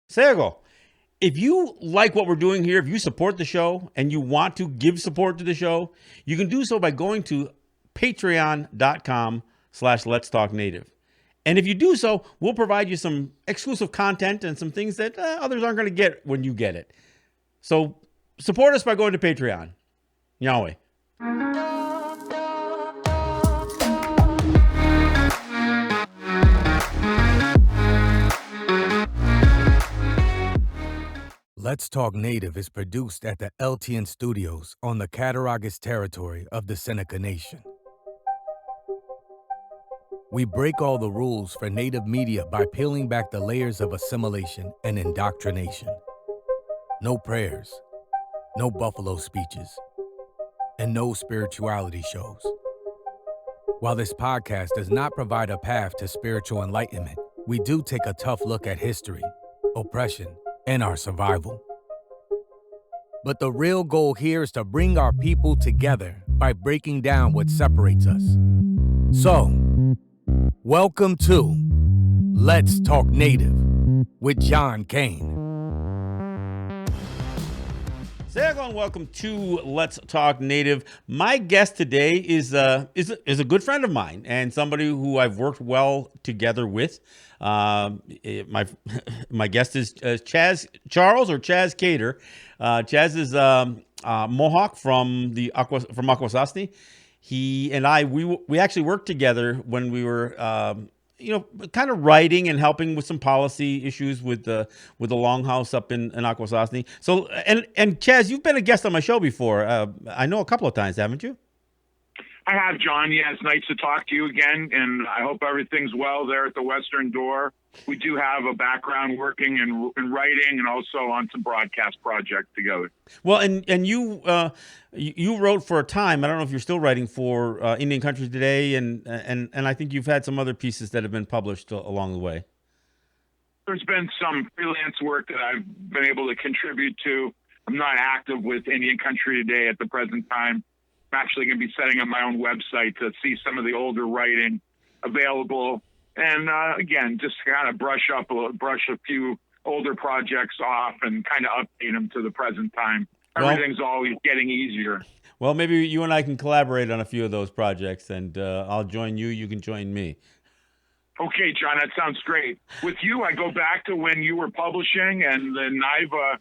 Sergo, if you like what we're doing here, if you support the show and you want to give support to the show, you can do so by going to patreon.com/Let's Talk Native. And if you do so, we'll provide you some exclusive content and some things that others aren't going to get when you get it. So support us by going to Patreon. Yahweh. Let's Talk Native is produced at the LTN Studios on the Cattaraugus territory of the Seneca Nation. We break all the rules for Native media by peeling back the layers of assimilation and indoctrination. No prayers, no buffalo speeches, and no spirituality shows. While this podcast does not provide a path to spiritual enlightenment, we do take a tough look at history, oppression, and our survival. But the real goal here is to bring our people together by breaking down what separates us. So, welcome to Let's Talk Native with John Kane. Sergo, and welcome to Let's Talk Native. My guest today is a good friend of mine and somebody who I've worked well together with. My guest is Chaz Kader. Chaz is Mohawk from Akwesasne. He and I we actually worked together when we were kind of writing and helping with some policy issues with the Longhouse up in Akwesasne. So and Chaz, you've been a guest on my show before. I know a couple of times, haven't you? I have, John. Yeah, it's nice to talk to you again, and I hope everything's well there at the Western Door. We do have a background working in writing and also on some broadcast projects together. Well, and you wrote for a time. I don't know if you're still writing for Indian Country Today, and I think you've had some other pieces that have been published along the way. There's been some freelance work that I've been able to contribute to. I'm not active with Indian Country Today at the present time. I'm actually going to be setting up my own website to see some of the older writing available. And again, just kind of brush a few older projects off and kind of update them to the present time. Everything's always getting easier. Well, maybe you and I can collaborate on a few of those projects, and I'll join you. You can join me. Okay, John, that sounds great. With you, I go back to when you were publishing and the NIVA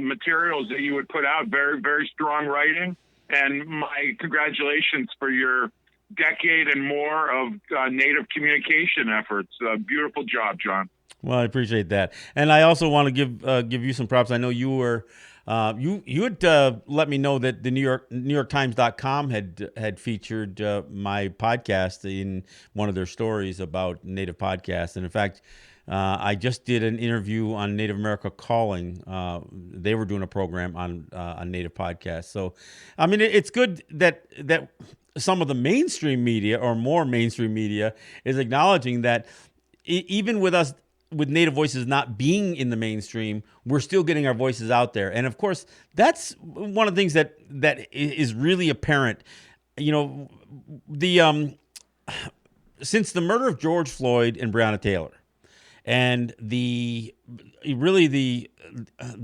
materials that you would put out. Very, very strong writing. And my congratulations for your decade and more of Native communication efforts. Beautiful job, John. Well, I appreciate that, and I also want to give you some props. I know you were you had let me know that the NewYorkTimes.com had featured my podcast in one of their stories about Native podcasts, and in fact, I just did an interview on Native America Calling. They were doing a program on Native podcasts. So, I mean, it's good that some of the mainstream media or more mainstream media is acknowledging that even with us, with Native voices not being in the mainstream, we're still getting our voices out there. And of course, that's one of the things that is really apparent. You know, since the murder of George Floyd and Breonna Taylor, and the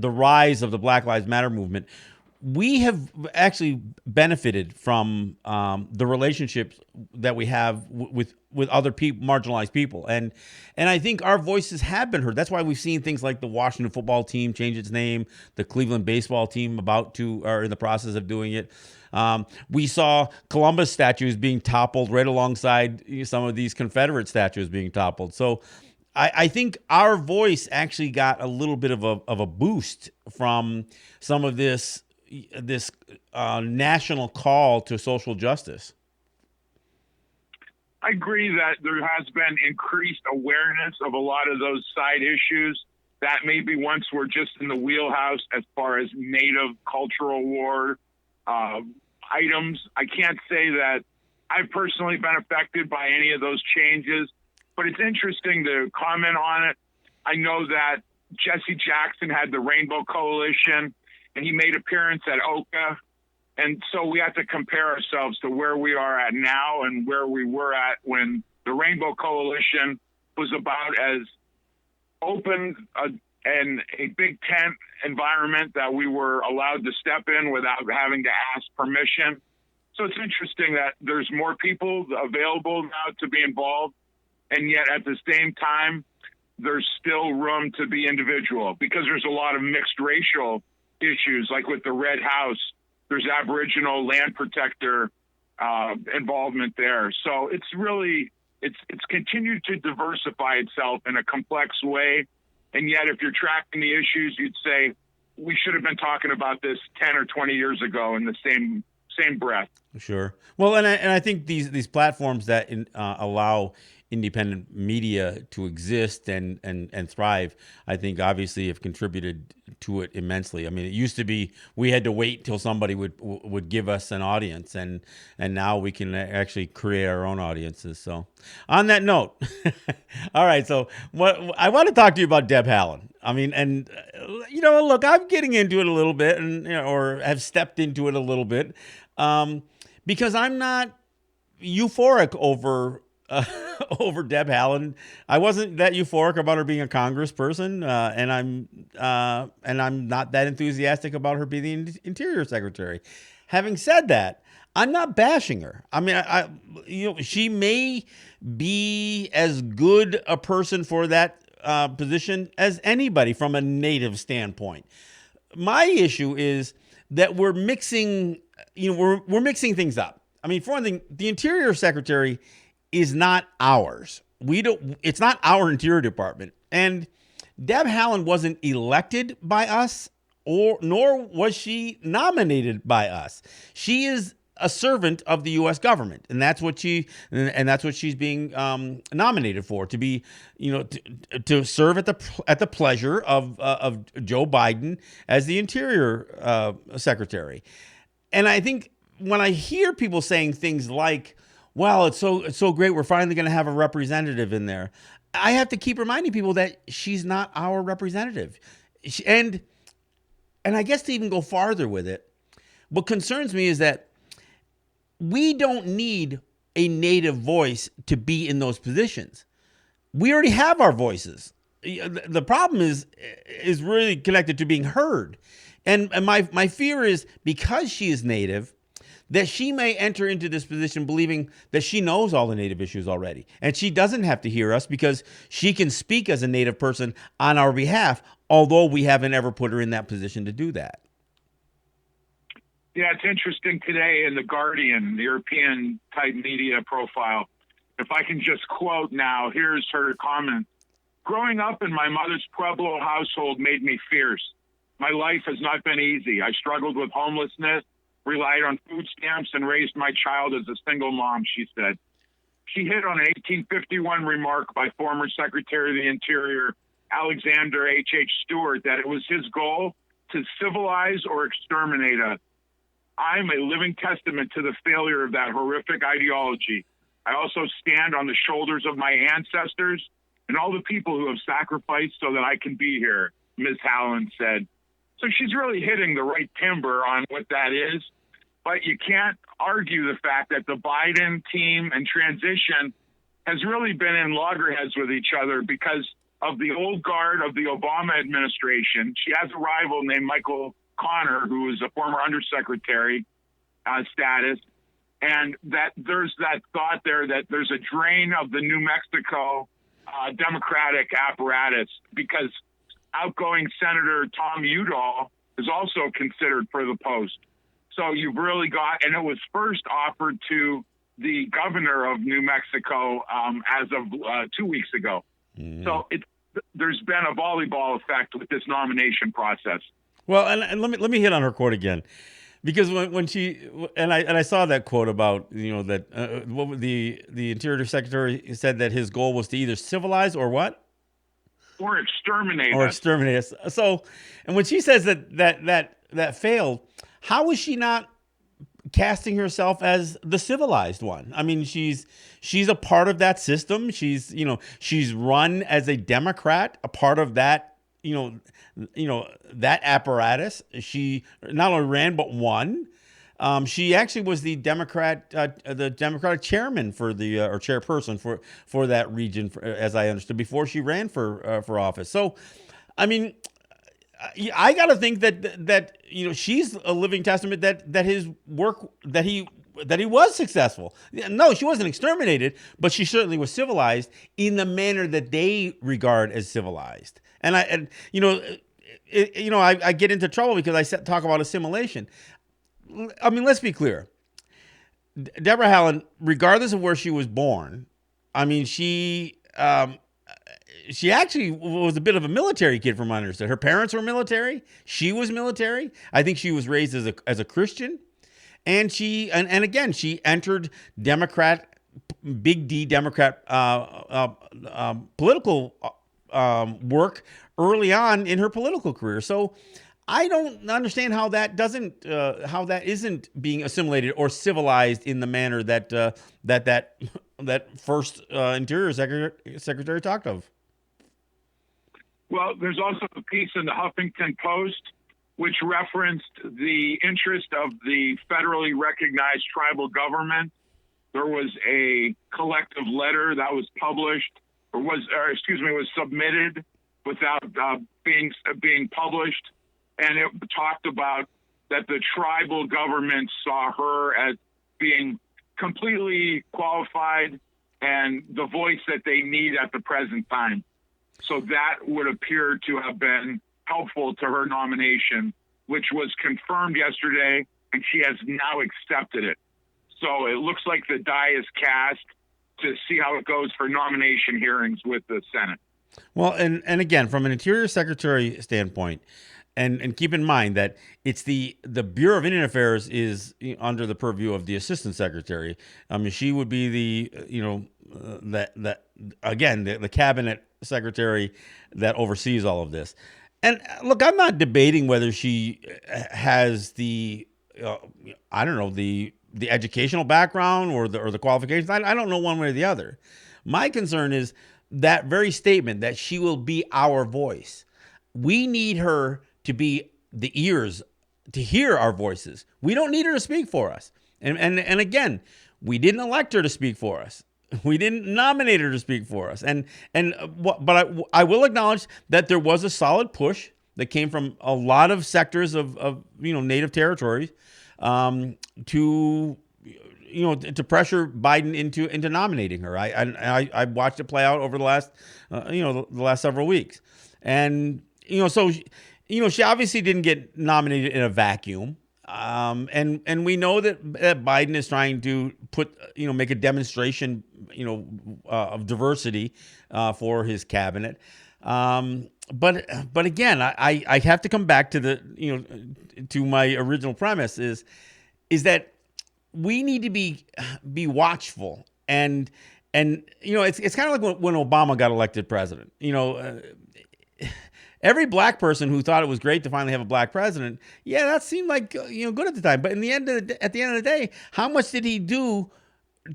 rise of the Black Lives Matter movement, we have actually benefited from the relationships that we have with other people, marginalized people, and I think our voices have been heard. That's why we've seen things like the Washington football team change its name, the Cleveland baseball team are in the process of doing it. We saw Columbus statues being toppled right alongside some of these Confederate statues being toppled. So I think our voice actually got a little bit of a boost from some of this national call to social justice. I agree that there has been increased awareness of a lot of those side issues that maybe once were just in the wheelhouse as far as Native cultural war items. I can't say that I've personally been affected by any of those changes, but it's interesting to comment on it. I know that Jesse Jackson had the Rainbow Coalition, and he made appearance at Oka. And so we have to compare ourselves to where we are at now and where we were at when the Rainbow Coalition was about as open a and a big tent environment that we were allowed to step in without having to ask permission. So it's interesting that there's more people available now to be involved, and yet at the same time, there's still room to be individual, because there's a lot of mixed racial issues, like with the Red House. There's Aboriginal land protector involvement there. So it's really, it's continued to diversify itself in a complex way. And yet, if you're tracking the issues, you'd say we should have been talking about this 10 or 20 years ago in the same breath. Sure. Well, and I think these platforms that allow independent media to exist and thrive, I think obviously have contributed to it immensely. I mean, it used to be we had to wait till somebody would give us an audience, and now we can actually create our own audiences. So, on that note, all right. So, what I want to talk to you about Deb Haaland. I mean, and look, I'm getting into it a little bit, and or have stepped into it a little bit, because I'm not euphoric over Deb Haaland. I wasn't that euphoric about her being a congressperson, and I'm not that enthusiastic about her being the Interior Secretary. Having said that, I'm not bashing her. I mean, she may be as good a person for that position as anybody from a native standpoint. My issue is that we're mixing things up. I mean, for one thing, the Interior Secretary is not ours. It's not our Interior Department. And Deb Haaland wasn't elected by us, nor was she nominated by us. She is a servant of the U.S. government, and that's what she's being nominated for, to be, to serve at the pleasure of Joe Biden as the Interior Secretary. And I think when I hear people saying things like, well, it's so great, we're finally going to have a representative in there, I have to keep reminding people that she's not our representative. And I guess to even go farther with it, what concerns me is that we don't need a native voice to be in those positions. We already have our voices. The problem is really connected to being heard. And my fear is, because she is native, that she may enter into this position believing that she knows all the native issues already. And she doesn't have to hear us because she can speak as a native person on our behalf, although we haven't ever put her in that position to do that. Yeah, it's interesting today in The Guardian, the European type media profile. If I can just quote now, here's her comment. Growing up in my mother's Pueblo household made me fierce. My life has not been easy. I struggled with homelessness, relied on food stamps, and raised my child as a single mom, she said. She hit on an 1851 remark by former Secretary of the Interior, Alexander H.H. Stewart, that it was his goal to civilize or exterminate us. I'm a living testament to the failure of that horrific ideology. I also stand on the shoulders of my ancestors and all the people who have sacrificed so that I can be here, Ms. Haaland said. So she's really hitting the right timbre on what that is. But you can't argue the fact that the Biden team and transition has really been in loggerheads with each other because of the old guard of the Obama administration. She has a rival named Michael Connor, who is a former undersecretary status. And that there's that thought there that there's a drain of the New Mexico Democratic apparatus, because outgoing Senator Tom Udall is also considered for the post. So you've really got, and it was first offered to the governor of New Mexico as of 2 weeks ago. Mm-hmm. So there's been a volleyball effect with this nomination process. Well, and let me hit on her quote again, because when she and I saw that quote about that what the Interior Secretary said that his goal was to either civilize or what? Or exterminate us. Or exterminate us. So, and when she says that failed, how is she not casting herself as the civilized one? I mean, she's a part of that system. She's run as a Democrat, a part of that, that apparatus. She not only ran but won. She actually was the Democratic chairman for the or chairperson for that region, as I understood, before she ran for office. So I mean, I got to think that she's a living testament that his work that he was successful. No, she wasn't exterminated, but she certainly was civilized in the manner that they regard as civilized. I get into trouble because I talk about assimilation. I mean, let's be clear. Deborah Haaland, regardless of where she was born, I mean, she actually was a bit of a military kid from what I understood. Her parents were military. She was military. I think she was raised as a Christian. And she entered big D Democrat political work early on in her political career. So I don't understand how that isn't being assimilated or civilized in the manner that first Interior Secretary talked of. Well, there's also a piece in the Huffington Post which referenced the interest of the federally recognized tribal government. There was a collective letter that was published, was submitted without being published, and it talked about that the tribal government saw her as being completely qualified and the voice that they need at the present time. So that would appear to have been helpful to her nomination, which was confirmed yesterday, and she has now accepted it. So it looks like the die is cast to see how it goes for nomination hearings with the Senate. Well, and again, from an Interior Secretary standpoint, and keep in mind that it's the Bureau of Indian Affairs is under the purview of the Assistant Secretary. I mean, she would be the cabinet secretary that oversees all of this. And look, I'm not debating whether she has the educational background or the qualifications. I don't know one way or the other. My concern is that very statement that she will be our voice. We need her to be the ears to hear our voices. We don't need her to speak for us. And again, we didn't elect her to speak for us. We didn't nominate her to speak for us. But I will acknowledge that there was a solid push that came from a lot of sectors of native territories to pressure Biden into nominating her. I watched it play out over the last several weeks, and she obviously didn't get nominated in a vacuum. And we know that Biden is trying to make a demonstration, of diversity for his cabinet. But again, I have to come back to to my original premise is that we need to be watchful and it's kind of like when Obama got elected president. Every black person who thought it was great to finally have a black president, that seemed like good at the time. But at the end of the day, how much did he do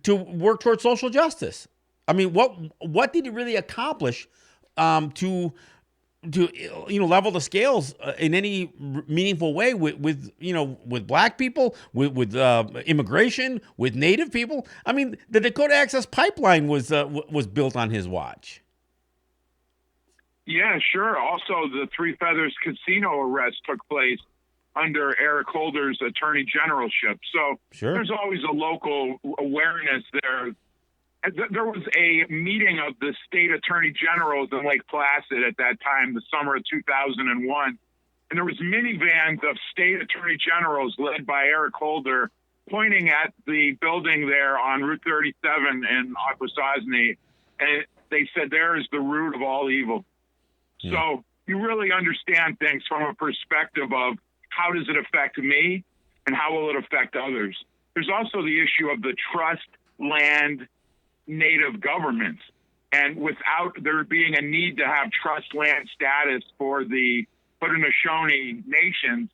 to work towards social justice? I mean, what did he really accomplish to level the scales in any meaningful way with black people, with immigration, with Native people? I mean, the Dakota Access Pipeline was built on his watch. Yeah, sure. Also, the Three Feathers Casino arrest took place under Eric Holder's attorney generalship. So sure. There's always a local awareness there. There was a meeting of the state attorney generals in Lake Placid at that time, the summer of 2001. And there was minivans of state attorney generals led by Eric Holder pointing at the building there on Route 37 in Akwesasne. And they said, there is the root of all evil. Yeah. So you really understand things from a perspective of how does it affect me and how will it affect others? There's also the issue of the trust land native governments. And without there being a need to have trust land status for the Haudenosaunee nations,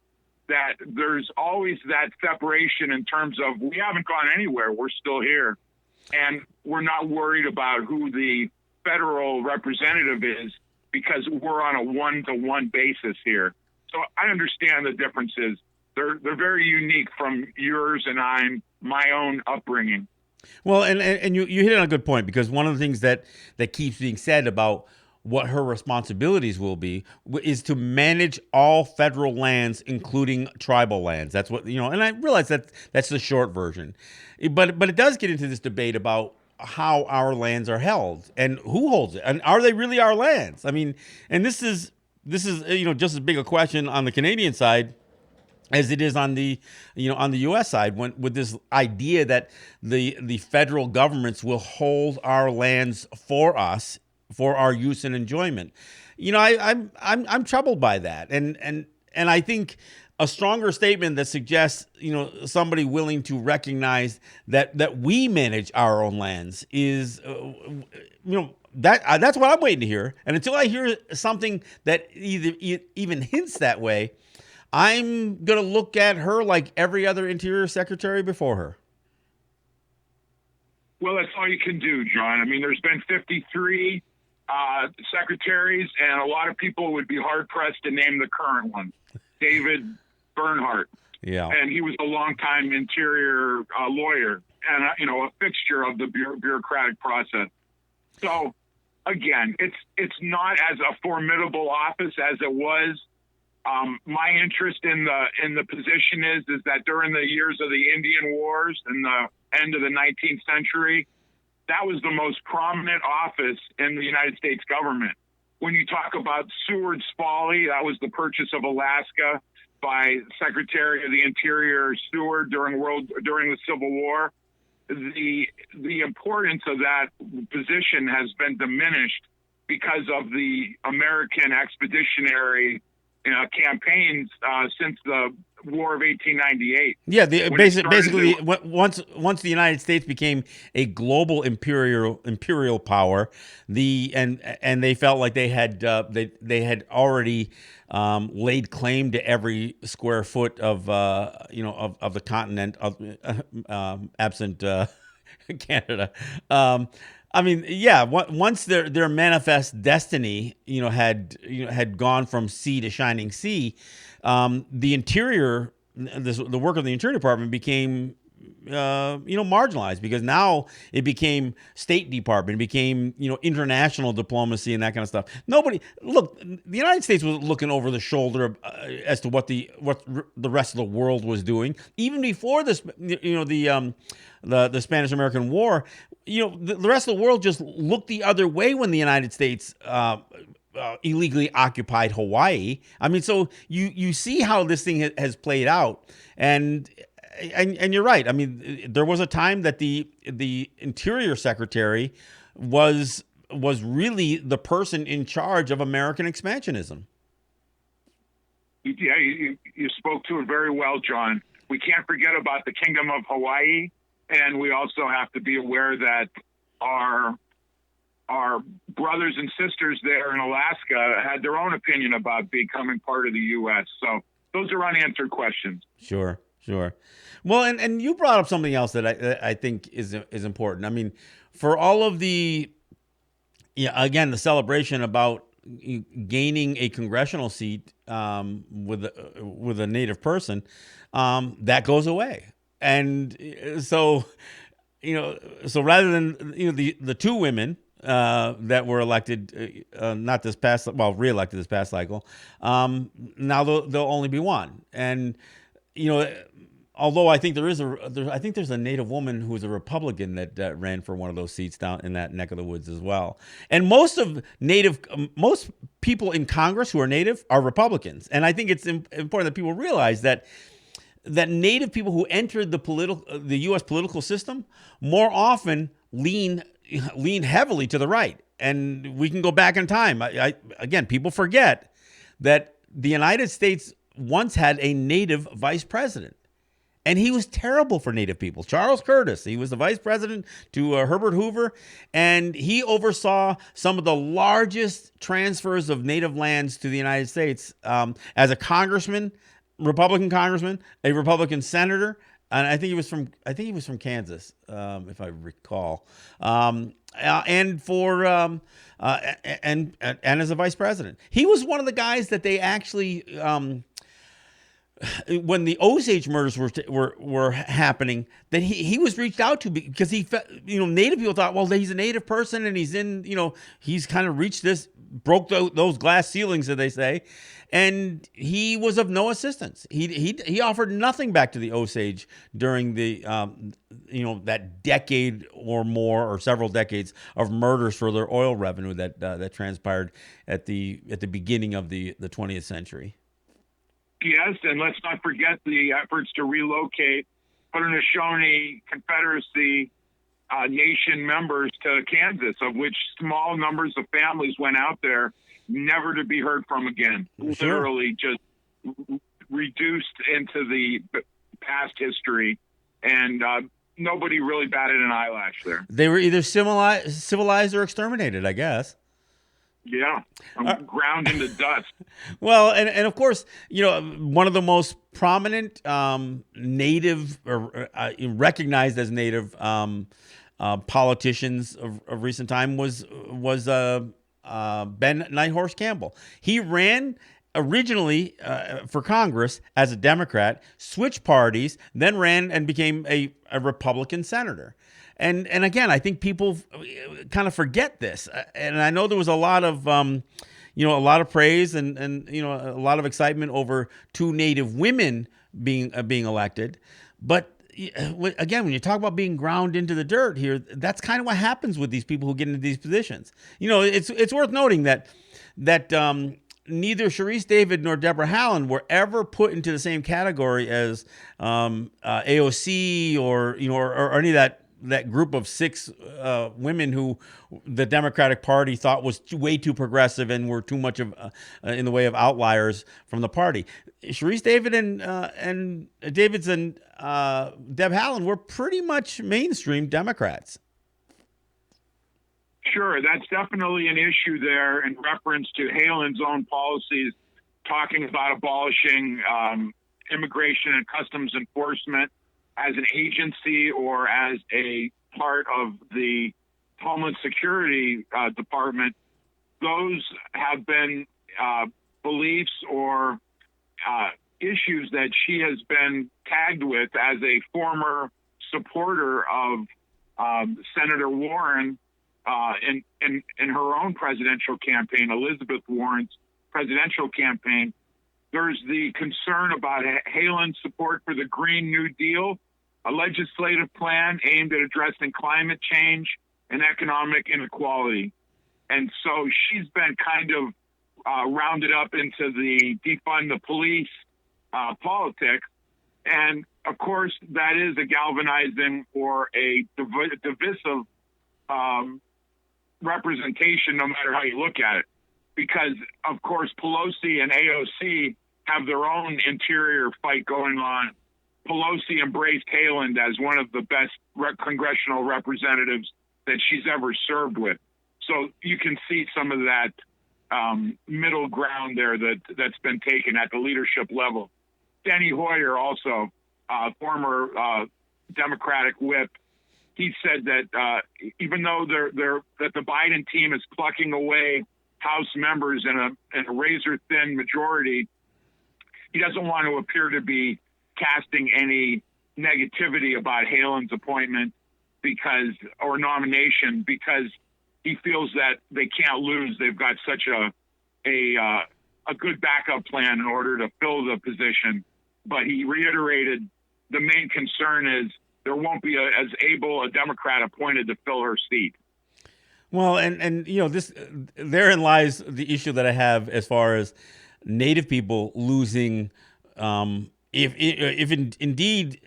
that there's always that separation in terms of we haven't gone anywhere, we're still here. And we're not worried about who the federal representative is because we're on a one-to-one basis here. So I understand the differences. They're very unique from yours and my own upbringing. Well, and you hit on a good point, because one of the things that keeps being said about what her responsibilities will be is to manage all federal lands, including tribal lands. That's what, and I realize that that's the short version. But it does get into this debate about how our lands are held and who holds it. And are they really our lands? I mean, and this is just as big a question on the Canadian side as it is on the on the U.S. side, with this idea that the federal governments will hold our lands for us for our use and enjoyment. I'm troubled by that, and I think a stronger statement that suggests somebody willing to recognize that we manage our own lands is that's what I'm waiting to hear. And until I hear something that even hints that way, I'm going to look at her like every other Interior Secretary before her. Well, that's all you can do, John. I mean, there's been 53 secretaries, and a lot of people would be hard-pressed to name the current one, David Bernhardt. Yeah. And he was a longtime Interior lawyer and, a fixture of the bureaucratic process. So, again, it's not as a formidable office as it was. My interest in the position is that during the years of the Indian Wars and the end of the 19th century, that was the most prominent office in the United States government. When you talk about Seward's Folly, that was the purchase of Alaska by Secretary of the Interior Seward during the Civil War. The importance of that position has been diminished because of the American expeditionary campaigns since the War of 1898. Yeah, basically, once the United States became a global imperial power, and they felt like they had already laid claim to every square foot of of the continent, absent Canada. I mean, yeah. Once their manifest destiny, had gone from sea to shining sea, the interior, the work of the Interior Department became, marginalized, because now it became State Department, it became, international diplomacy and that kind of stuff. The United States was looking over the shoulder as to what the rest of the world was doing, even before this, the Spanish-American War. The rest of the world just looked the other way when the United States illegally occupied Hawaii. I mean, so you see how this thing has played out, and you're right. I mean, there was a time that the Interior Secretary was really the person in charge of American expansionism. Yeah, you spoke to it very well, John. We can't forget about the Kingdom of Hawaii. And we also have to be aware that our brothers and sisters there in Alaska had their own opinion about becoming part of the U.S. So those are unanswered questions. Sure. Well, and you brought up something else that I think is important. I mean, for all of the, again, the celebration about gaining a congressional seat with a Native person, that goes away. And so, so rather than the two women that were elected, reelected this past cycle, now there'll only be one. And although I think there's a Native woman who's a Republican that ran for one of those seats down in that neck of the woods as well. And most people in Congress who are Native are Republicans. And I think it's important that people realize that Native people who entered the U.S. political system more often lean heavily to the right. And we can go back in time. Again, people forget that the United States once had a Native vice president, and he was terrible for Native people. Charles Curtis, he was the vice president to Herbert Hoover, and he oversaw some of the largest transfers of Native lands to the United States as a congressman. Republican congressman, a Republican senator, and I think he was from Kansas, if I recall, and as a vice president, he was one of the guys that they actually when the Osage murders were happening, that he was reached out to because Native people thought, well, he's a Native person and he's kind of reached this, broke those glass ceilings, as they say, and he was of no assistance. He offered nothing back to the Osage during the that decade or more, or several decades of murders for their oil revenue that transpired at the beginning of the 20th century. Yes, and let's not forget the efforts to relocate Haudenosaunee Confederacy nation members to Kansas, of which small numbers of families went out there, never to be heard from again. Sure. Literally just reduced into the past history, and nobody really batted an eyelash there. They were either civilized or exterminated, I guess. Yeah, ground into dust. Well, and of course, one of the most prominent Native or recognized as Native politicians of recent time was Ben Nighthorse Campbell. He ran originally for Congress as a Democrat, switched parties, then ran and became a Republican senator. And again, I think people kind of forget this. And I know there was a lot of praise and a lot of excitement over two Native women being elected. But again, when you talk about being ground into the dirt here, that's kind of what happens with these people who get into these positions. It's worth noting that neither Sharice David nor Deborah Haaland were ever put into the same category as AOC or any of that group of 6 women who the Democratic Party thought was way too progressive and were too much of in the way of outliers from the party. Sharice David and Davids and Deb Haaland were pretty much mainstream Democrats. Sure, that's definitely an issue there in reference to Haaland's own policies, talking about abolishing immigration and customs enforcement as an agency or as a part of the Homeland Security Department. Those have been beliefs or issues that she has been tagged with as a former supporter of Senator Warren in her own presidential campaign, Elizabeth Warren's presidential campaign. There's the concern about Haaland's support for the Green New Deal, a legislative plan aimed at addressing climate change and economic inequality. And so she's been kind of rounded up into the defund the police politics. And of course, that is a galvanizing or a divisive representation, no matter how you look at it. Because, of course, Pelosi and AOC have their own interior fight going on. Pelosi embraced Haaland as one of the best congressional representatives that she's ever served with. So you can see some of that middle ground there that's been taken at the leadership level. Steny Hoyer, also former Democratic whip, he said that even though that the Biden team is plucking away House members in a razor-thin majority, he doesn't want to appear to be casting any negativity about Haaland's appointment or nomination, because he feels that they can't lose. They've got such a good backup plan in order to fill the position. But he reiterated the main concern is there won't be as able a Democrat appointed to fill her seat. Well, and this therein lies the issue that I have as far as Native people losing. If indeed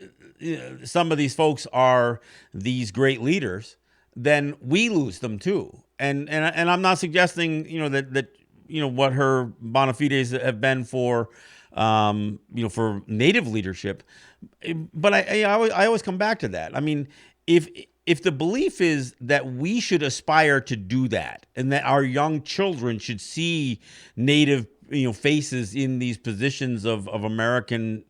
some of these folks are these great leaders, then we lose them too. And I'm not suggesting that what her bona fides have been for for Native leadership, but I always come back to that. I mean, if the belief is that we should aspire to do that, and that our young children should see Native faces in these positions of American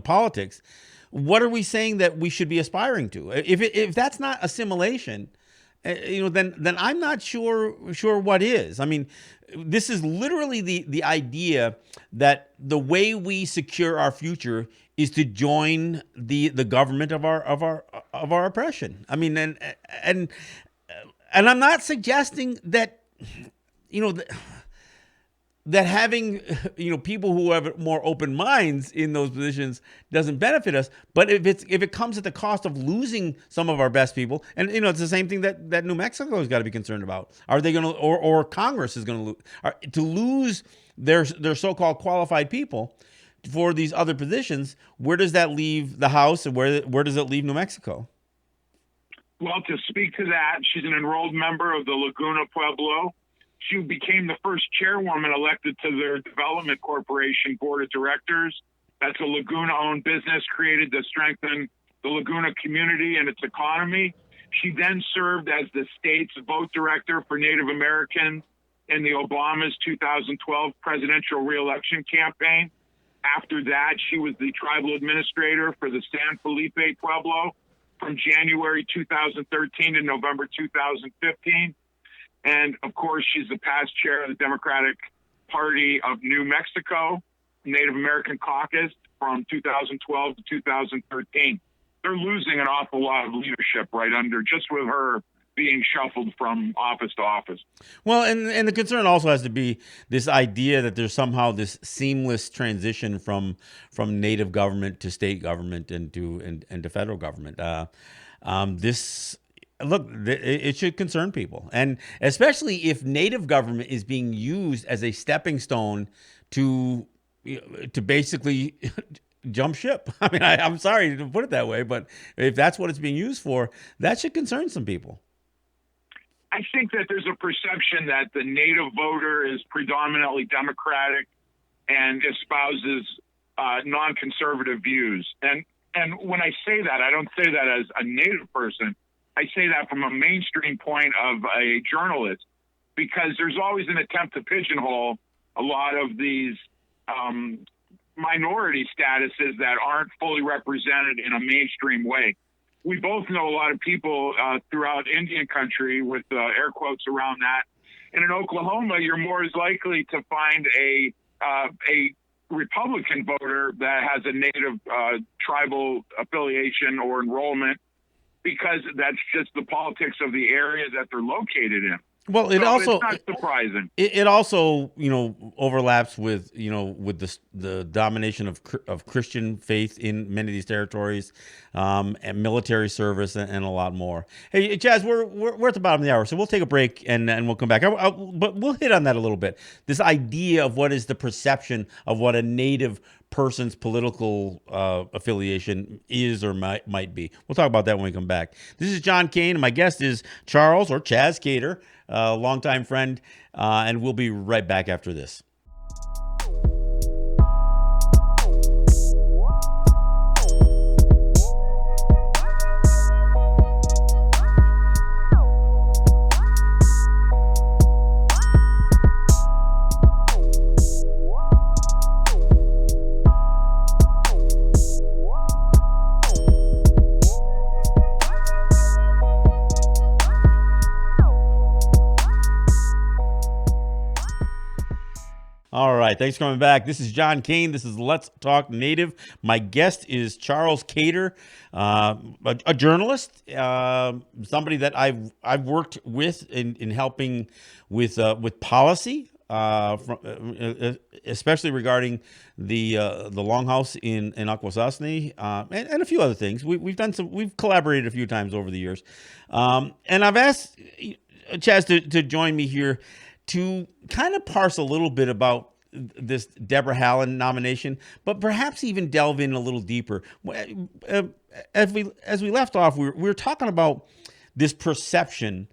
politics, what are we saying that we should be aspiring to? If that's not assimilation, then I'm not sure what is. I mean, this is literally the idea that the way we secure our future is to join the government of our oppression. I mean, and I'm not suggesting that, you know, that having, you know, people who have more open minds in those positions doesn't benefit us. But if it comes at the cost of losing some of our best people, and you know, it's the same thing that New Mexico has got to be concerned about. Are they going to, or Congress is going to lose their so-called qualified people for these other positions? Where does that leave the House, and where does it leave New Mexico? Well, to speak to that, she's an enrolled member of the Laguna Pueblo. She became the first chairwoman elected to their Development Corporation Board of Directors. That's a Laguna-owned business created to strengthen the Laguna community and its economy. She then served as the state's vote director for Native Americans in the Obama's 2012 presidential reelection campaign. After that, she was the tribal administrator for the San Felipe Pueblo from January 2013 to November 2015. And of course, she's the past chair of the Democratic Party of New Mexico, Native American Caucus from 2012 to 2013. They're losing an awful lot of leadership right under, just with her being shuffled from office to office. Well, and the concern also has to be this idea that there's somehow this seamless transition from native government to state government and to federal government. It should concern people, and especially if native government is being used as a stepping stone to basically jump ship. I mean, I'm sorry to put it that way, but if that's what it's being used for, that should concern some people. I think that there's a perception that the native voter is predominantly Democratic and espouses non-conservative views. And when I say that, I don't say that as a native person. I say that from a mainstream point of a journalist, because there's always an attempt to pigeonhole a lot of these minority statuses that aren't fully represented in a mainstream way. We both know a lot of people throughout Indian country, with air quotes around that. And in Oklahoma, you're more likely to find a Republican voter that has a native tribal affiliation or enrollment, because that's just the politics of the area that they're located in. Well, it's not surprising. It also, you know, overlaps with, you know, with the domination of Christian faith in many of these territories, and military service, and a lot more. Hey, Chaz, we're at the bottom of the hour, so we'll take a break and we'll come back. But we'll hit on that a little bit. This idea of what is the perception of what a native person's political affiliation is or might be. We'll talk about that when we come back. This is John Kane, and my guest is Charles, or Chaz Kader, a longtime friend, and we'll be right back after this. All right, thanks for coming back. This is John Kane. This is Let's Talk Native. My guest is Charles Kader, a journalist, somebody that I've worked with in helping with policy, especially regarding the Longhouse in Akwesasne, and a few other things. We've collaborated a few times over the years, and I've asked Chaz to join me here to kind of parse a little bit about this Deborah Haaland nomination, but perhaps even delve in a little deeper. As we left off, we were talking about this perception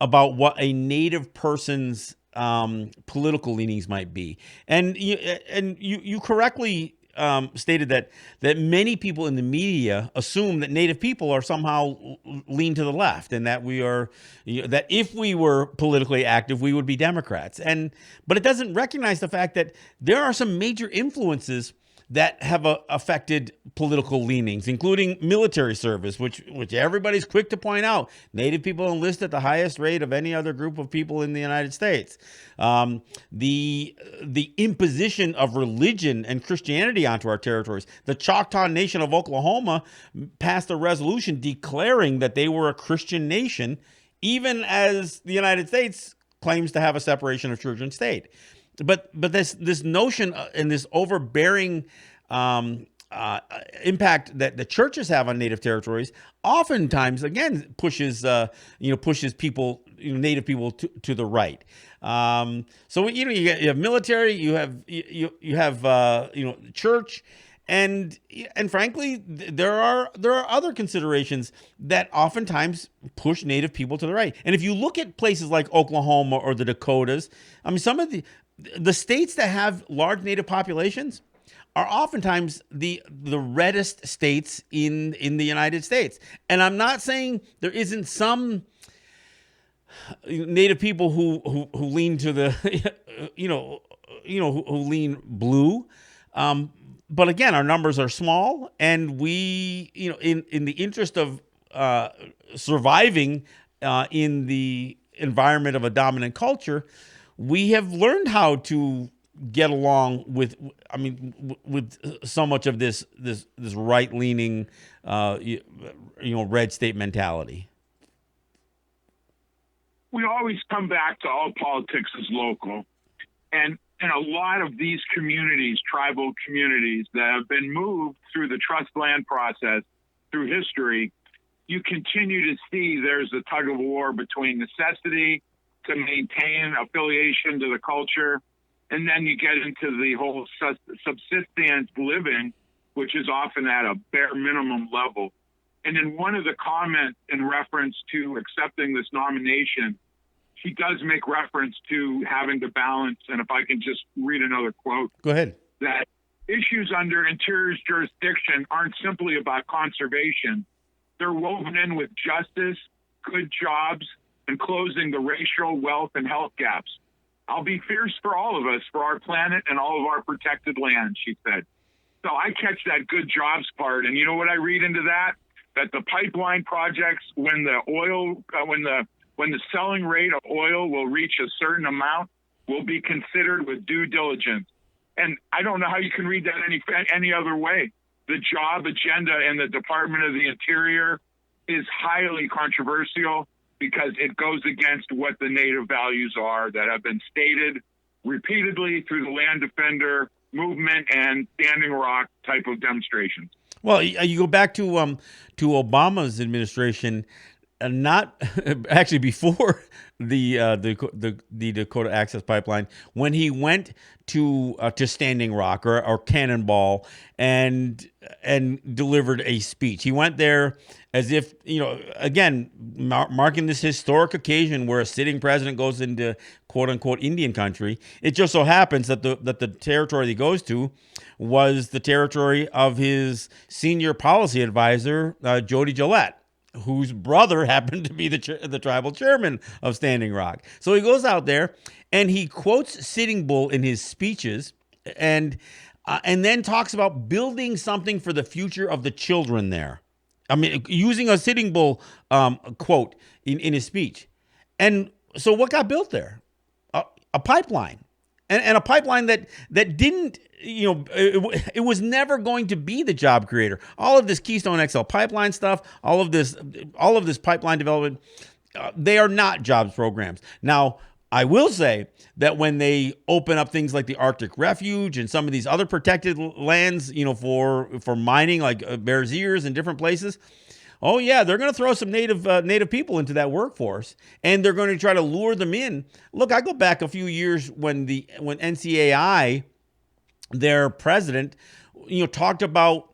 about what a native person's political leanings might be, and you correctly stated that many people in the media assume that native people are somehow lean to the left, and that that if we were politically active, we would be Democrats. But it doesn't recognize the fact that there are some major influences that have affected political leanings, including military service, which everybody's quick to point out. Native people enlist at the highest rate of any other group of people in the United States. The imposition of religion and Christianity onto our territories. The Choctaw Nation of Oklahoma passed a resolution declaring that they were a Christian nation, even as the United States claims to have a separation of church and state. But this notion and this overbearing impact that the churches have on Native territories oftentimes, again, pushes people, Native people to the right. So you have military, you have church. And frankly, there are other considerations that oftentimes push Native people to the right. And if you look at places like Oklahoma or the Dakotas, I mean, some of the states that have large Native populations are oftentimes the reddest states in the United States. And I'm not saying there isn't some Native people who lean to the who lean blue. But again, our numbers are small, and we, in the interest of surviving in the environment of a dominant culture, we have learned how to get along with so much of this right-leaning, red state mentality. We always come back to all politics is local, and in a lot of these communities, tribal communities that have been moved through the trust land process through history, you continue to see there's a tug of war between necessity to maintain affiliation to the culture, and then you get into the whole subsistence living, which is often at a bare minimum level. And in one of the comments in reference to accepting this nomination, he does make reference to having to balance, and if I can just read another quote. Go ahead. That issues under Interior's jurisdiction aren't simply about conservation. They're woven in with justice, good jobs, and closing the racial, wealth, and health gaps. I'll be fierce for all of us, for our planet and all of our protected land, she said. So I catch that good jobs part, and you know what I read into that? That the pipeline projects, when the selling rate of oil will reach a certain amount, will be considered with due diligence. And I don't know how you can read that any other way. The job agenda in the Department of the Interior is highly controversial because it goes against what the Native values are that have been stated repeatedly through the land defender movement and Standing Rock type of demonstrations. Well, you go back to Obama's administration. Not actually before the Dakota Access Pipeline, when he went to Standing Rock or Cannonball and delivered a speech. He went there as if, again, marking this historic occasion where a sitting president goes into quote unquote Indian country. It just so happens that the territory he goes to was the territory of his senior policy advisor, Jody Gillette, whose brother happened to be the tribal chairman of Standing Rock. So he goes out there and he quotes Sitting Bull in his speeches and then talks about building something for the future of the children there. I mean, using a Sitting Bull quote in his speech. And so what got built there? A pipeline. And a pipeline that didn't, it was never going to be the job creator. All of this Keystone XL pipeline stuff, all of this pipeline development, they are not jobs programs. Now, I will say that when they open up things like the Arctic Refuge and some of these other protected lands, for mining, like Bears Ears and different places, oh yeah, they're going to throw some native people into that workforce, and they're going to try to lure them in. Look, I go back a few years when NCAI, their president, talked about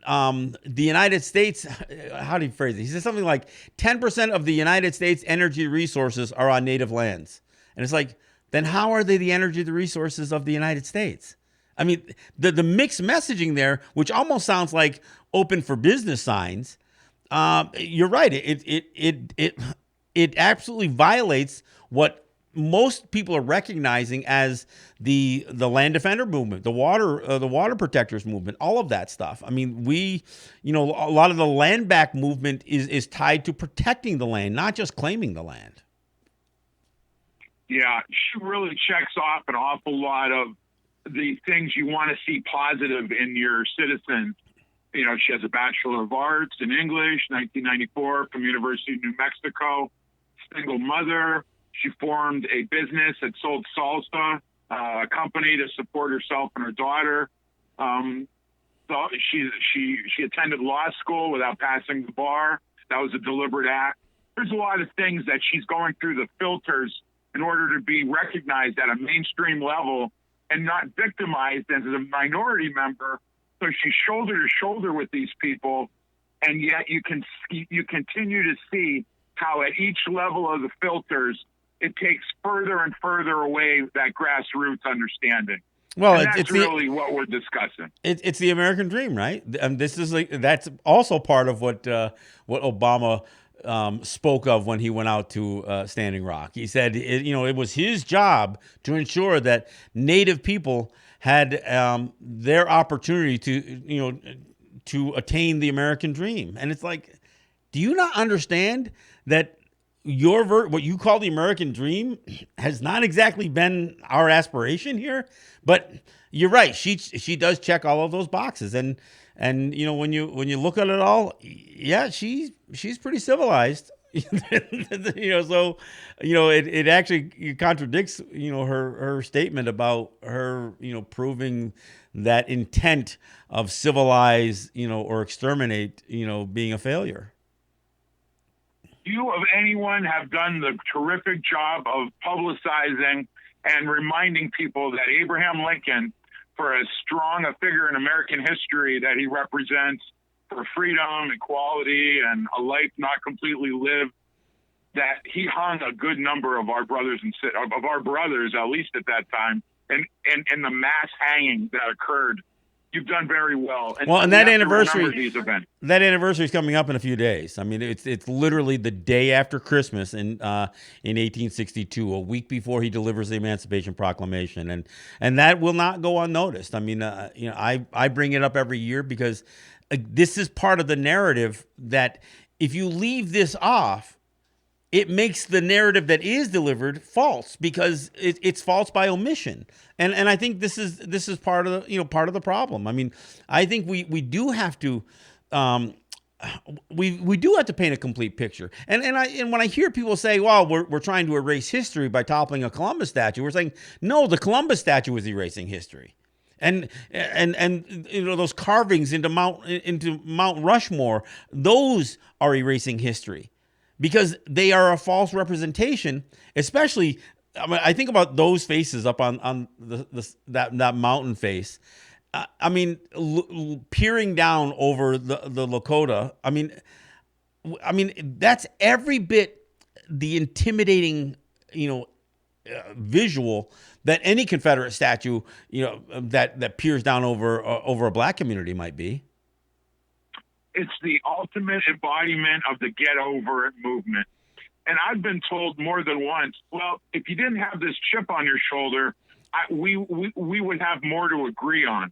the United States. How do you phrase it? He said something like 10% of the United States energy resources are on native lands, and it's like, then how are they the energy resources of the United States? I mean, the mixed messaging there, which almost sounds like open for business signs. You're right. It absolutely violates what most people are recognizing as the land defender movement, the water protectors movement, all of that stuff. I mean, a lot of the land back movement is tied to protecting the land, not just claiming the land. Yeah, she really checks off an awful lot of the things you want to see positive in your citizens. You know, she has a Bachelor of Arts in English, 1994, from University of New Mexico. Single mother. She formed a business that sold salsa, a company to support herself and her daughter. So she attended law school without passing the bar. That was a deliberate act. There's a lot of things that she's going through the filters in order to be recognized at a mainstream level and not victimized as a minority member. So she's shoulder to shoulder with these people, and yet you continue to see how at each level of the filters, it takes further and further away that grassroots understanding. Well, and that's really what we're discussing. It's the American dream, right? That's also part of what Obama spoke of when he went out to Standing Rock. He said, it was his job to ensure that Native people had their opportunity to attain the American dream. And it's like, do you not understand that what you call the American dream has not exactly been our aspiration here? But you're right. She does check all of those boxes. And when you look at it all, yeah, she's pretty civilized. So it actually contradicts her statement about her proving that intent of civilize or exterminate being a failure. You of anyone have done the terrific job of publicizing and reminding people that Abraham Lincoln, for as strong a figure in American history that he represents, for freedom, equality, and a life not completely lived, that he hung a good number of our brothers, at least at that time, and the mass hanging that occurred. You've done very well. And that anniversary is coming up in a few days. I mean, it's literally the day after Christmas in 1862, a week before he delivers the Emancipation Proclamation, and that will not go unnoticed. I mean, I bring it up every year because this is part of the narrative that if you leave this off, it makes the narrative that is delivered false because it's false by omission. And I think this is part of the problem. I mean, I think we do have to we do have to paint a complete picture. And when I hear people say, well, we're trying to erase history by toppling a Columbus statue, we're saying, no, the Columbus statue is erasing history. And those carvings into Mount Rushmore, those are erasing history. Because they are a false representation, especially. I mean, I think about those faces up on that mountain face. Peering down over the Lakota. I mean, that's every bit the intimidating, visual that any Confederate statue, that peers down over a black community might be. It's the ultimate embodiment of the get over it movement. And I've been told more than once, well, if you didn't have this chip on your shoulder, we would have more to agree on.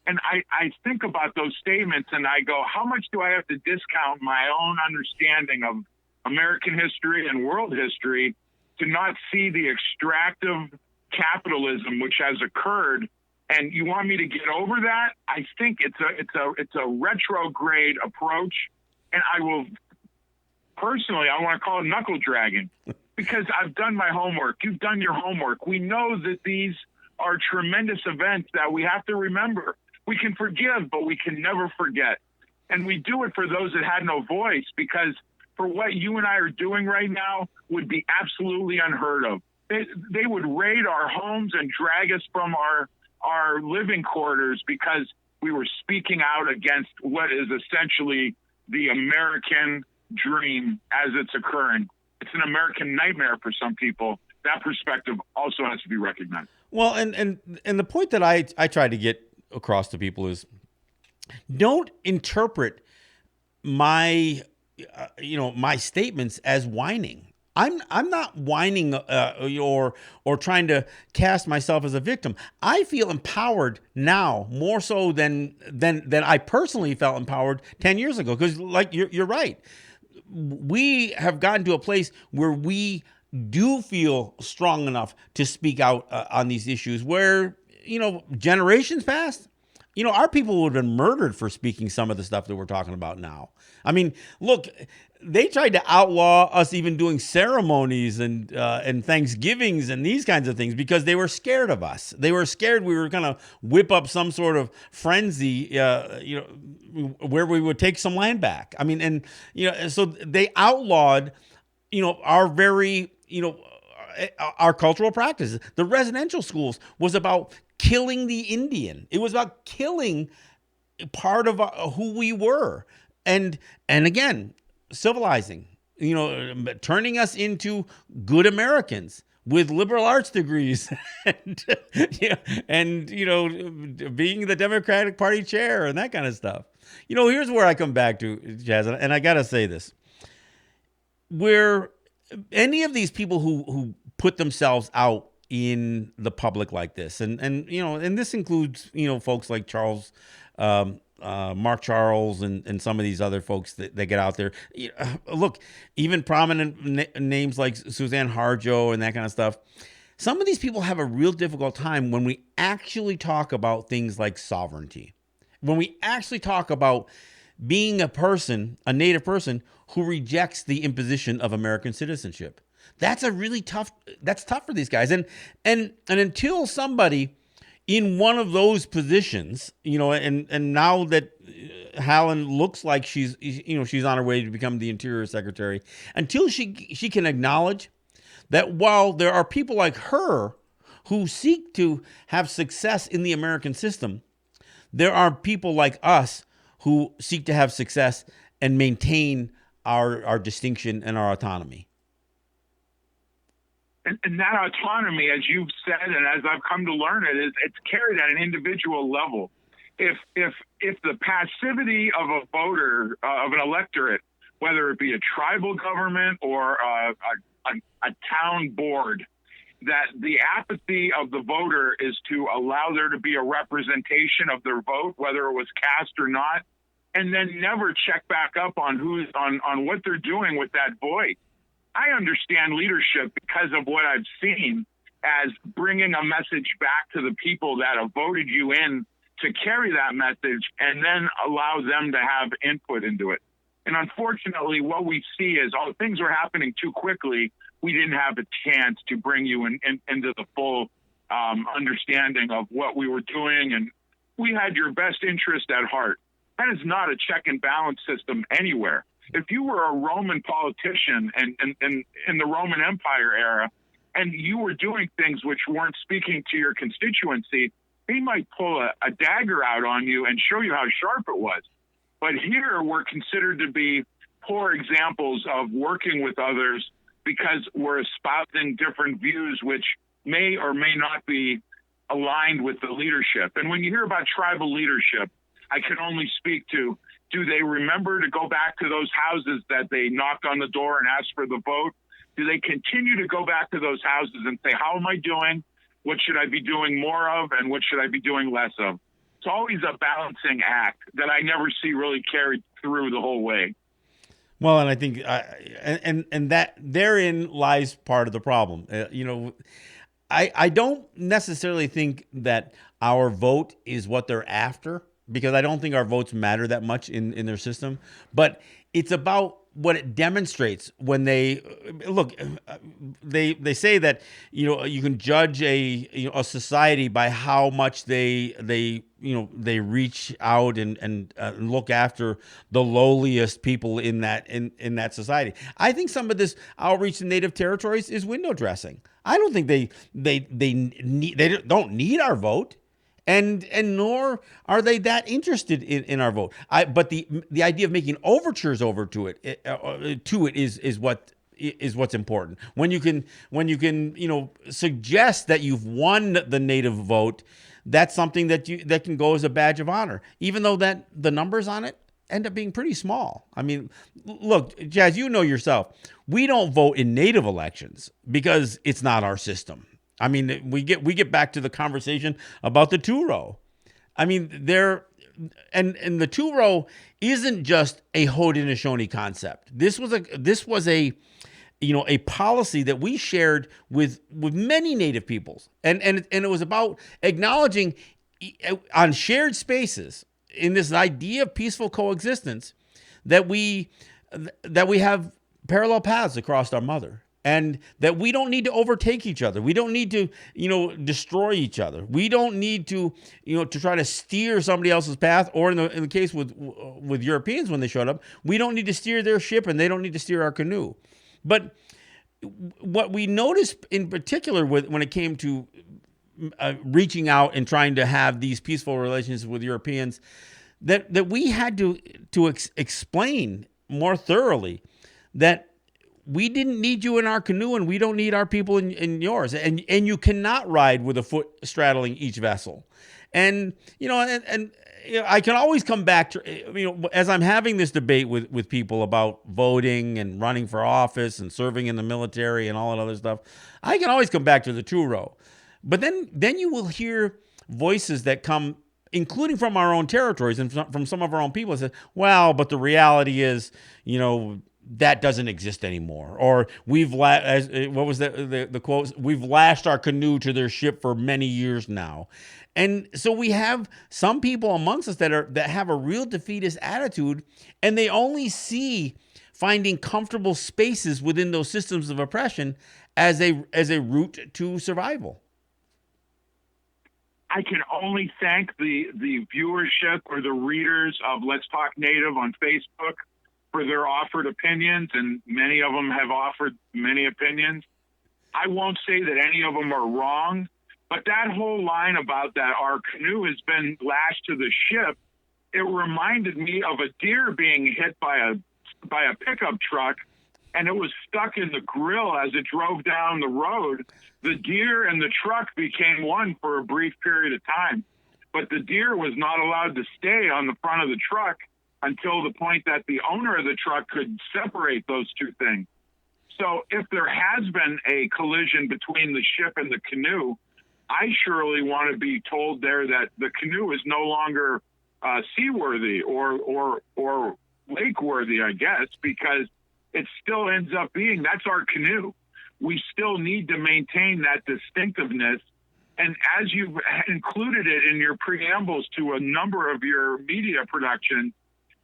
And I think about those statements and I go, how much do I have to discount my own understanding of American history and world history to not see the extractive capitalism which has occurred? And you want me to get over that? I think it's a retrograde approach, and I will personally, I want to call it knuckle dragging, because I've done my homework. You've done your homework. We know that these are tremendous events that we have to remember. We can forgive, but we can never forget. And we do it for those that had no voice, because for what you and I are doing right now would be absolutely unheard of. They would raid our homes and drag us from our living quarters because we were speaking out against what is essentially the American dream as it's occurring. It's an American nightmare for some people. That perspective also has to be recognized. Well, and the point that I try to get across to people is, don't interpret my my statements as whining. I'm not whining or trying to cast myself as a victim. I feel empowered now more so than I personally felt empowered 10 years ago. Because like you're right, we have gotten to a place where we do feel strong enough to speak out on these issues. Where generations past, our people would have been murdered for speaking some of the stuff that we're talking about now. I mean, look, they tried to outlaw us even doing ceremonies and Thanksgivings and these kinds of things because they were scared of us. They were scared we were going to whip up some sort of frenzy, where we would take some land back. I mean, and so they outlawed, our very, our cultural practices. The residential schools was about killing the Indian. It was about killing part of who we were, and again, civilizing. Turning us into good Americans with liberal arts degrees, and being the Democratic Party chair and that kind of stuff. Here's where I come back to, Chaz, and I gotta say this: where any of these people who put themselves out in the public like this, and this includes folks like Mark Charles and some of these other folks that get out there. Look, even prominent names like Suzanne Harjo and that kind of stuff. Some of these people have a real difficult time when we actually talk about things like sovereignty, when we actually talk about being a native person who rejects the imposition of American citizenship. That's tough for these guys. And until somebody in one of those positions, and now that Haaland looks like she's on her way to become the Interior Secretary, until she can acknowledge that while there are people like her who seek to have success in the American system, there are people like us who seek to have success and maintain our distinction and our autonomy. And that autonomy, as you've said, and as I've come to learn it's carried at an individual level. If the passivity of a voter, of an electorate, whether it be a tribal government or a town board, that the apathy of the voter is to allow there to be a representation of their vote, whether it was cast or not, and then never check back up on on what they're doing with that voice. I understand leadership because of what I've seen as bringing a message back to the people that have voted you in to carry that message and then allow them to have input into it. And unfortunately, what we see is things were happening too quickly. We didn't have a chance to bring you into the full understanding of what we were doing. And we had your best interest at heart. That is not a check and balance system anywhere. If you were a Roman politician and in the Roman Empire era, and you were doing things which weren't speaking to your constituency, they might pull a dagger out on you and show you how sharp it was. But here we're considered to be poor examples of working with others because we're espousing different views which may or may not be aligned with the leadership. And when you hear about tribal leadership, I can only speak to, do they remember to go back to those houses that they knocked on the door and asked for the vote? Do they continue to go back to those houses and say, how am I doing? What should I be doing more of? And what should I be doing less of? It's always a balancing act that I never see really carried through the whole way. Well, and I think, and that therein lies part of the problem. I don't necessarily think that our vote is what they're after, because I don't think our votes matter that much in their system. But it's about what it demonstrates when they look. They say that you can judge a society by how much they reach out and look after the lowliest people in that society. I think some of this outreach to native territories is window dressing. I don't think they don't need our vote. And nor are they that interested in our vote. But the idea of making overtures over to it is what's important. When you can suggest that you've won the native vote, that's something that can go as a badge of honor, even though that the numbers on it end up being pretty small. I mean, look, Chaz, you know yourself, we don't vote in native elections because it's not our system. I mean, we get back to the conversation about the two-row. I mean, and the two-row isn't just a Haudenosaunee concept. This was a a policy that we shared with many Native peoples, and it was about acknowledging on shared spaces in this idea of peaceful coexistence that we have parallel paths across our mother, and that we don't need to overtake each other. We don't need to, destroy each other. We don't need to, to try to steer somebody else's path. Or in the case with Europeans when they showed up, we don't need to steer their ship, and they don't need to steer our canoe. But what we noticed in particular when it came to reaching out and trying to have these peaceful relations with Europeans, that we had to explain more thoroughly that we didn't need you in our canoe, and we don't need our people in yours. And you cannot ride with a foot straddling each vessel. And, I can always come back to, as I'm having this debate with people about voting and running for office and serving in the military and all that other stuff, I can always come back to the two-row. But then you will hear voices that come, including from our own territories and from some of our own people, that say, well, but the reality is, that doesn't exist anymore. Or what was the quote? We've lashed our canoe to their ship for many years now. And so we have some people amongst us that have a real defeatist attitude, and they only see finding comfortable spaces within those systems of oppression as a route to survival. I can only thank the viewership or the readers of Let's Talk Native on Facebook for their offered opinions, and many of them have offered many opinions. I won't say that any of them are wrong, but that whole line about that our canoe has been lashed to the ship, it reminded me of a deer being hit by a pickup truck, and it was stuck in the grill as it drove down the road. The deer and the truck became one for a brief period of time, but the deer was not allowed to stay on the front of the truck until the point that the owner of the truck could separate those two things. So if there has been a collision between the ship and the canoe, I surely want to be told there that the canoe is no longer seaworthy or lake-worthy, I guess, because it still ends up being, that's our canoe. We still need to maintain that distinctiveness. And as you've included it in your preambles to a number of your media productions,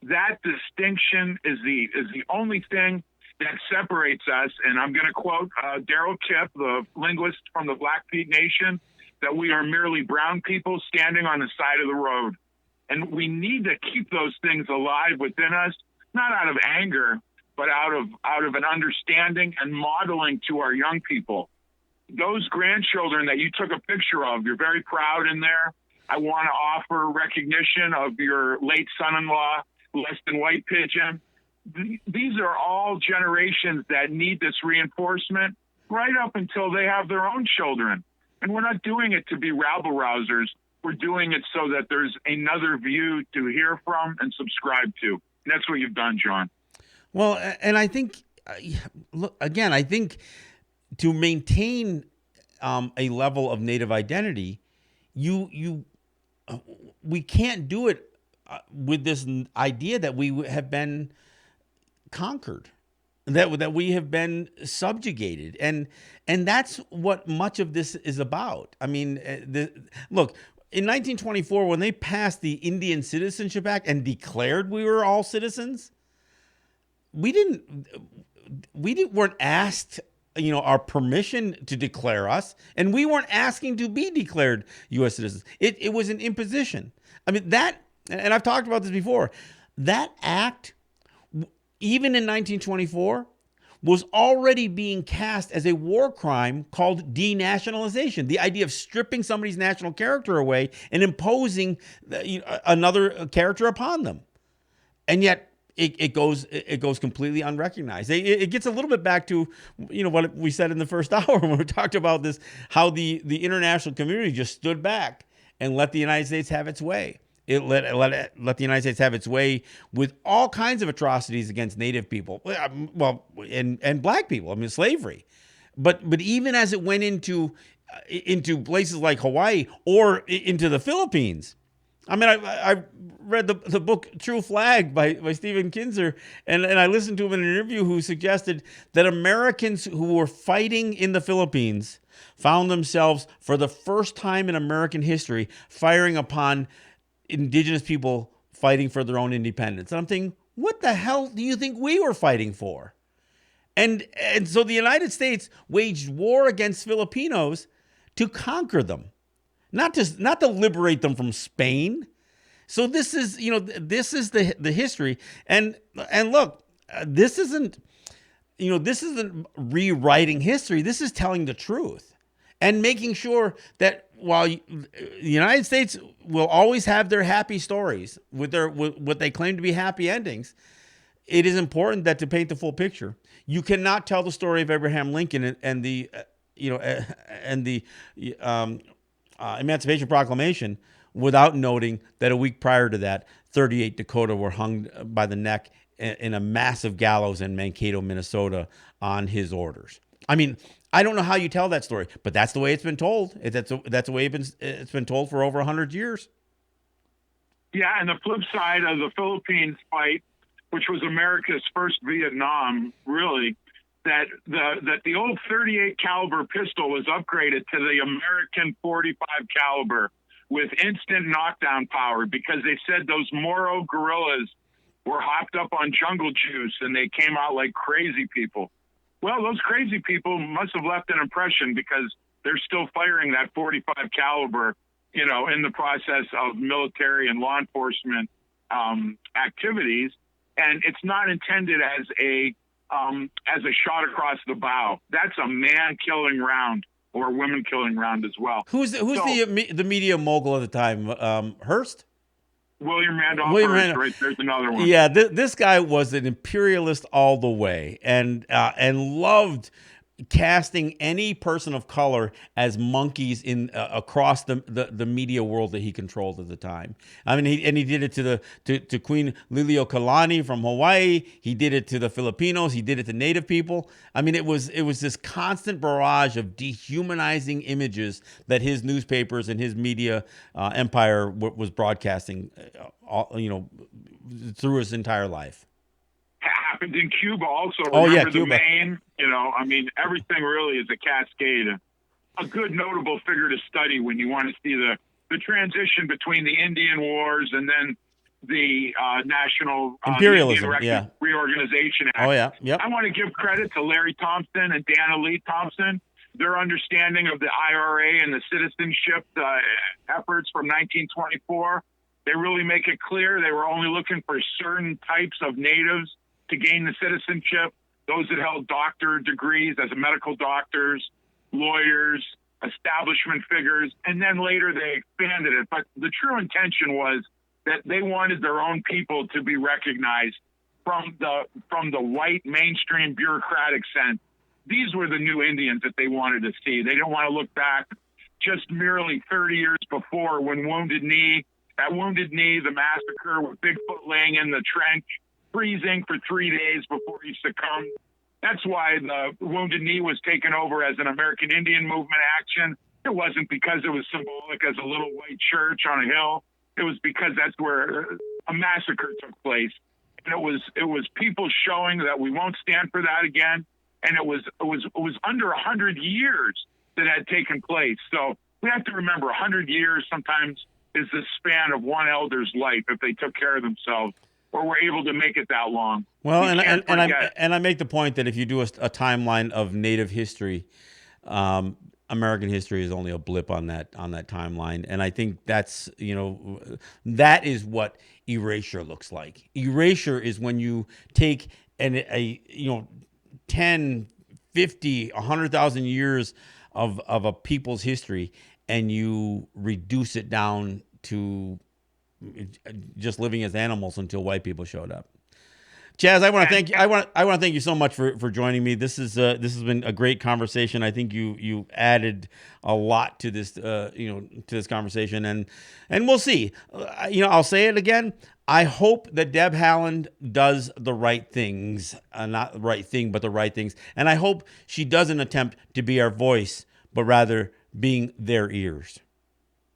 that distinction is the only thing that separates us. And I'm going to quote Daryl Kipp, the linguist from the Blackfeet Nation, that we are merely brown people standing on the side of the road. And we need to keep those things alive within us, not out of anger, but out of an understanding and modeling to our young people. Those grandchildren that you took a picture of, you're very proud in there. I want to offer recognition of your late son-in-law, Less Than White Pigeon. These are all generations that need this reinforcement right up until they have their own children. And we're not doing it to be rabble-rousers. We're doing it so that there's another view to hear from and subscribe to. And that's what you've done, John. Well, and I think, look, again, I think to maintain a level of Native identity, we can't do it with this idea that we have been conquered, that we have been subjugated, and that's what much of this is about. I mean, look. In 1924, when they passed the Indian Citizenship Act and declared we were all citizens, we weren't asked, our permission to declare us, and we weren't asking to be declared U.S. citizens. It was an imposition. I mean, that, and I've talked about this before, that act, even in 1924, was already being cast as a war crime called denationalization. The idea of stripping somebody's national character away and imposing another character upon them. And yet it goes completely unrecognized. It gets a little bit back to what we said in the first hour when we talked about this, how the international community just stood back and let the United States have its way. It let the United States have its way with all kinds of atrocities against Native people, well, and black people. I mean, slavery. But even as it went into places like Hawaii or into the Philippines. I mean, I read the book True Flag by Stephen Kinzer, and I listened to him in an interview who suggested that Americans who were fighting in the Philippines found themselves, for the first time in American history, firing upon indigenous people fighting for their own independence. And I'm thinking, what the hell do you think we were fighting for? And so the United States waged war against Filipinos to conquer them, not to liberate them from Spain. So this is the history. And look, this isn't rewriting history. This is telling the truth and making sure that while the United States will always have their happy stories with what they claim to be happy endings, it is important that to paint the full picture, you cannot tell the story of Abraham Lincoln and the Emancipation Proclamation without noting that a week prior to that, 38 Dakota were hung by the neck in a massive gallows in Mankato, Minnesota, on his orders. I mean, I don't know how you tell that story, but that's the way it's been told. That's the way it's been told for over 100 years. Yeah, and the flip side of the Philippines fight, which was America's first Vietnam, really, that the old 38 caliber pistol was upgraded to the American 45 caliber with instant knockdown power because they said those Moro guerrillas were hopped up on jungle juice and they came out like crazy people. Well, those crazy people must have left an impression because they're still firing that 45 caliber, in the process of military and law enforcement activities. And it's not intended as a shot across the bow. That's a man-killing round or a women-killing round as well. Who's the media mogul at the time? Hearst? William Randolph Hearst, right? There's another one. Yeah, this guy was an imperialist all the way, and loved casting any person of color as monkeys in across the media world that he controlled at the time. I mean, he did it to Queen Liliuokalani from Hawaii. He did it to the Filipinos. He did it to Native people. I mean, it was this constant barrage of dehumanizing images that his newspapers and his media empire was broadcasting, through his entire life. Happened in Cuba also. Cuba. The Maine, everything really is a cascade. A good notable figure to study when you want to see the transition between the Indian Wars and then the National Imperialism, Reorganization Act. Oh, yeah. Yep. I want to give credit to Larry Thompson and Dana Lee Thompson. Their understanding of the IRA and the citizenship efforts from 1924, they really make it clear they were only looking for certain types of natives to gain the citizenship, those that held doctor degrees as medical doctors, lawyers, establishment figures, and then later they expanded it. But the true intention was that they wanted their own people to be recognized from the white mainstream bureaucratic sense. These were the new Indians that they wanted to see. They didn't want to look back just merely 30 years before when Wounded Knee, the massacre with Bigfoot laying in the trench, freezing for 3 days before he succumbed. That's why the Wounded Knee was taken over as an American Indian movement action. It wasn't because it was symbolic as a little white church on a hill. It was because that's where a massacre took place. And it was people showing that we won't stand for that again. And it was under 100 years that had taken place. So we have to remember 100 years sometimes is the span of one elder's life if they took care of themselves or were able to make it that long. Well, and I make the point that if you do a timeline of Native history, American history is only a blip on that timeline, and I think that is what erasure looks like. Erasure is when you take 10, 50, 100,000 years of a people's history and you reduce it down to just living as animals until white people showed up. Chaz, I want to thank you. I want to thank you so much for joining me. This has been a great conversation. I think you added a lot to this to this conversation, and we'll see. I'll say it again. I hope that Deb Haaland does the right things, not the right thing, but the right things. And I hope she doesn't attempt to be our voice, but rather being their ears.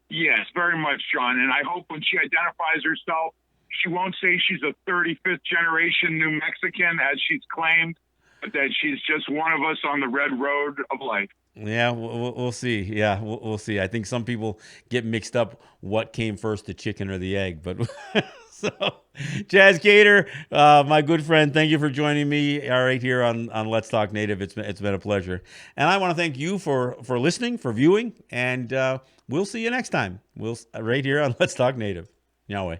Yes, very much, John. And I hope when she identifies herself, she won't say she's a 35th generation New Mexican, as she's claimed, but that she's just one of us on the red road of life. Yeah, we'll see. Yeah, we'll see. I think some people get mixed up what came first, the chicken or the egg. But so, Chaz Kader, my good friend, thank you for joining me right here on Let's Talk Native. It's been a pleasure, and I want to thank you for listening, for viewing, and we'll see you next time. We'll right here on Let's Talk Native. Yahweh.